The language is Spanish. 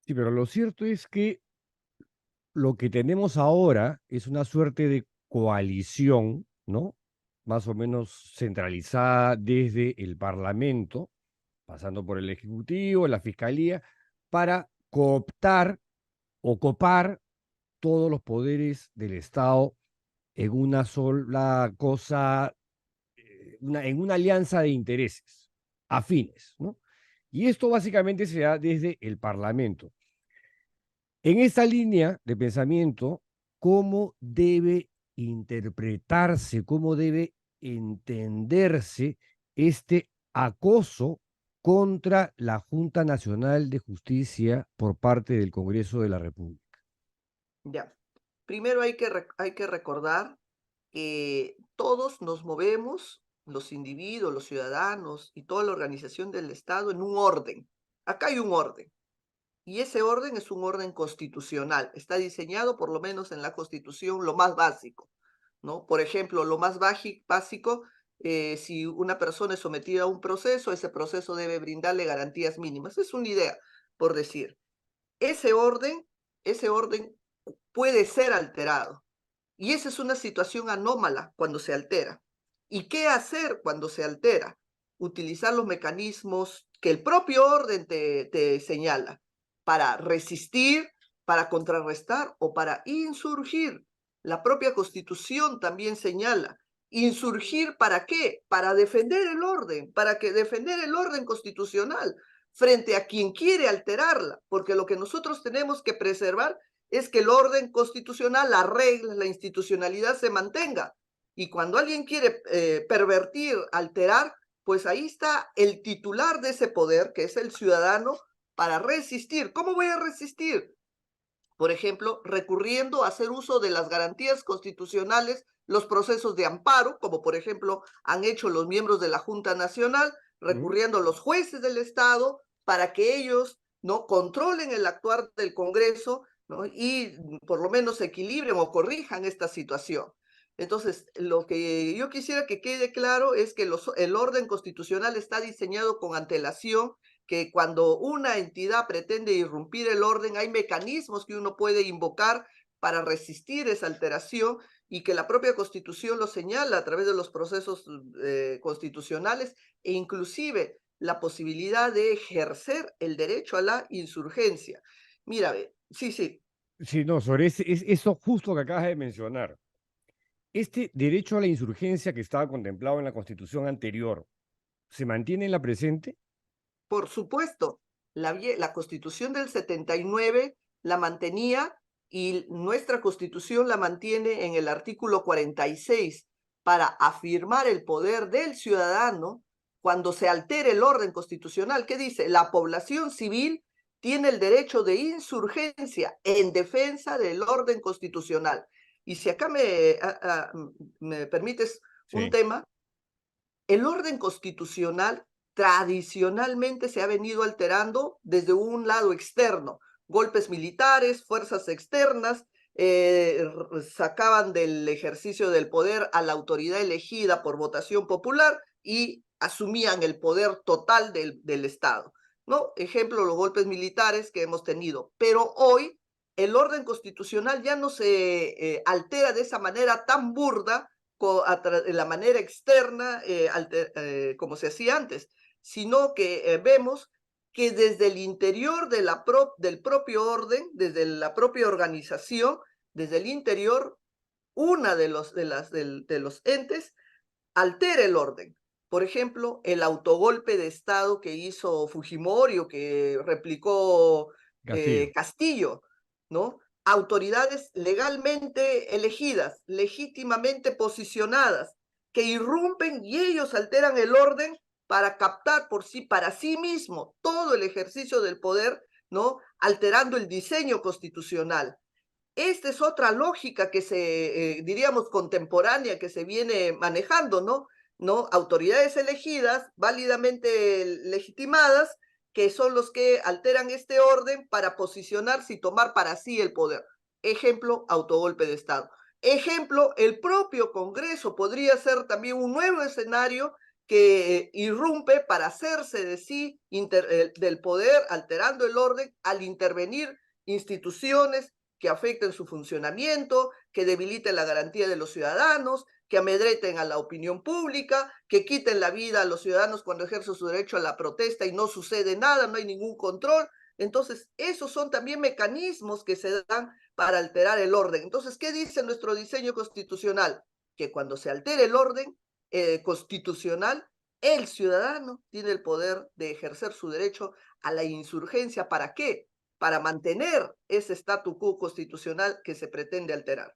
Sí, pero lo cierto es que lo que tenemos ahora es una suerte de coalición, ¿no? Más o menos centralizada desde el Parlamento, pasando por el Ejecutivo, la Fiscalía, para cooptar o copar todos los poderes del Estado en una sola cosa, en una alianza de intereses afines, ¿no? Y esto básicamente se da desde el Parlamento. En esa línea de pensamiento, ¿cómo debe interpretarse, cómo debe entenderse este acoso contra la Junta Nacional de Justicia por parte del Congreso de la República? Ya. Primero hay que recordar que todos nos movemos, los individuos, los ciudadanos y toda la organización del Estado en un orden. Acá hay un orden. Y ese orden es un orden constitucional. Está diseñado, por lo menos en la Constitución, lo más básico, ¿no? Por ejemplo, lo más básico, si una persona es sometida a un proceso, ese proceso debe brindarle garantías mínimas. Es una idea, por decir. Ese orden, ese orden puede ser alterado. Y esa es una situación anómala cuando se altera. ¿Y qué hacer cuando se altera? Utilizar los mecanismos que el propio orden te señala para resistir, para contrarrestar o para insurgir. La propia Constitución también señala. ¿Insurgir para qué? Para defender el orden, para que defender el orden constitucional frente a quien quiere alterarla, porque lo que nosotros tenemos que preservar es que el orden constitucional, las reglas, la institucionalidad se mantenga. Y cuando alguien quiere pervertir, alterar, pues ahí está el titular de ese poder, que es el ciudadano, para resistir. ¿Cómo voy a resistir? Por ejemplo, recurriendo a hacer uso de las garantías constitucionales, los procesos de amparo, como por ejemplo han hecho los miembros de la Junta Nacional, ¿Mm? recurriendo a los jueces del Estado para que ellos no controlen el actuar del Congreso, ¿no? Y por lo menos equilibren o corrijan esta situación. Entonces, lo que yo quisiera que quede claro es que el orden constitucional está diseñado con antelación, que cuando una entidad pretende irrumpir el orden, hay mecanismos que uno puede invocar para resistir esa alteración y que la propia Constitución lo señala a través de los procesos constitucionales e inclusive la posibilidad de ejercer el derecho a la insurgencia. Mira, sí, sí, Sí, no, sobre eso justo que acabas de mencionar. Este derecho a la insurgencia que estaba contemplado en la Constitución anterior, ¿se mantiene en la presente? por supuesto, la Constitución del 79 la mantenía y nuestra Constitución la mantiene en el artículo 46 para afirmar el poder del ciudadano cuando se altere el orden constitucional. ¿Qué dice? La población civil tiene el derecho de insurgencia en defensa del orden constitucional. Y si acá me permites un Sí. tema, el orden constitucional tradicionalmente se ha venido alterando desde un lado externo. Golpes militares, fuerzas externas, sacaban del ejercicio del poder a la autoridad elegida por votación popular y asumían el poder total del Estado. ¿No? Ejemplo, los golpes militares que hemos tenido. Pero hoy el orden constitucional ya no se altera de esa manera tan burda de la manera externa, como se hacía antes, sino que vemos que desde el interior del propio orden, desde la propia organización, desde el interior, una de los entes altera el orden. Por ejemplo, el autogolpe de Estado que hizo Fujimori o que replicó Castillo. Castillo, ¿no? Autoridades legalmente elegidas, legítimamente posicionadas, que irrumpen y ellos alteran el orden para captar para sí mismo todo el ejercicio del poder, ¿no? Alterando el diseño constitucional. Esta es otra lógica que diríamos, contemporánea, que se viene manejando, ¿no? ¿No? Autoridades elegidas, válidamente legitimadas, que son los que alteran este orden para posicionarse y tomar para sí el poder. Ejemplo, autogolpe de Estado. Ejemplo, el propio Congreso podría ser también un nuevo escenario que irrumpe para hacerse de sí del poder, alterando el orden al intervenir instituciones que afecten su funcionamiento, que debiliten la garantía de los ciudadanos, que amedreten a la opinión pública, que quiten la vida a los ciudadanos cuando ejercen su derecho a la protesta y no sucede nada, no hay ningún control. Entonces, esos son también mecanismos que se dan para alterar el orden. Entonces, ¿qué dice nuestro diseño constitucional? Que cuando se altere el orden constitucional, el ciudadano tiene el poder de ejercer su derecho a la insurgencia. ¿Para qué? Para mantener ese statu quo constitucional que se pretende alterar.